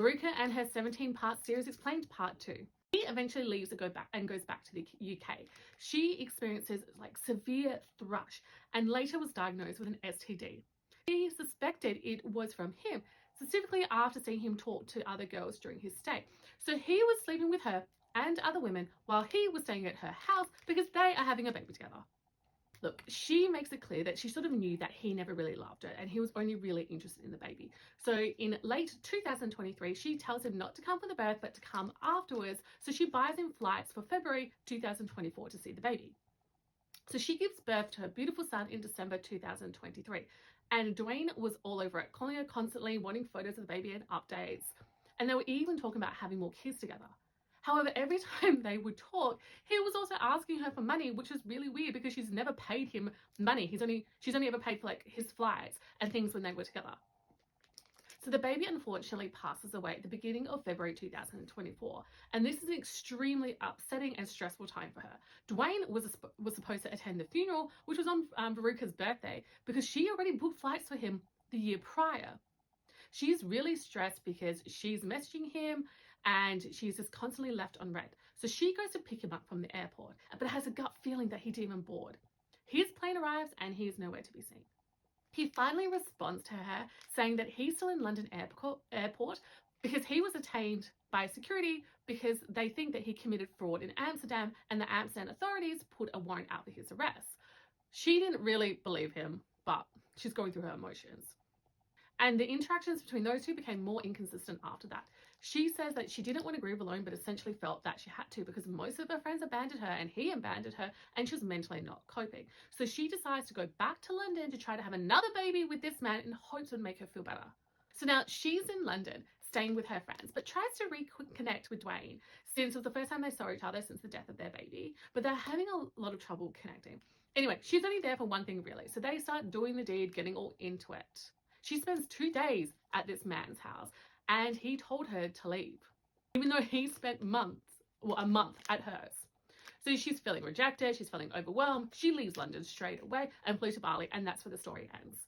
Veruca and her 17-part series explained part 2. She eventually leaves and goes back to the UK. She experiences like severe thrush and later was diagnosed with an STD. She suspected it was from him, specifically after seeing him talk to other girls during his stay. So he was sleeping with her and other women while he was staying at her house because they are having a baby together. Look, she makes it clear that she sort of knew that he never really loved her and he was only really interested in the baby. So in late 2023, she tells him not to come for the birth but to come afterwards. So she buys him flights for February 2024 to see the baby. So she gives birth to her beautiful son in December 2023. And Dwayne was all over it, calling her constantly, wanting photos of the baby and updates. And they were even talking about having more kids together. However, every time they would talk, he was also asking her for money, which is really weird because she's never paid him money. She's only ever paid for like his flights and things when they were together. So the baby unfortunately passes away at the beginning of February 2024. And this is an extremely upsetting and stressful time for her. Dwayne was supposed to attend the funeral, which was on Veruca's birthday, because she already booked flights for him the year prior. She's really stressed because she's messaging him and she's just constantly left on red. So she goes to pick him up from the airport, but has a gut feeling that he's even bored. His plane arrives and he is nowhere to be seen. He finally responds to her saying that he's still in London airport because he was detained by security because they think that he committed fraud in Amsterdam and the Amsterdam authorities put a warrant out for his arrest. She didn't really believe him, but she's going through her emotions. And the interactions between those two became more inconsistent after that. She says that she didn't want to grieve alone, but essentially felt that she had to because most of her friends abandoned her and he abandoned her and she was mentally not coping. So she decides to go back to London to try to have another baby with this man in hopes it would make her feel better. So now she's in London staying with her friends, but tries to reconnect with Dwayne since it was the first time they saw each other since the death of their baby, but they're having a lot of trouble connecting. Anyway, she's only there for one thing really. So they start doing the deed, getting all into it. She spends 2 days at this man's house and he told her to leave, even though he spent a month at hers. So she's feeling rejected, she's feeling overwhelmed. She leaves London straight away and flew to Bali, and that's where the story ends.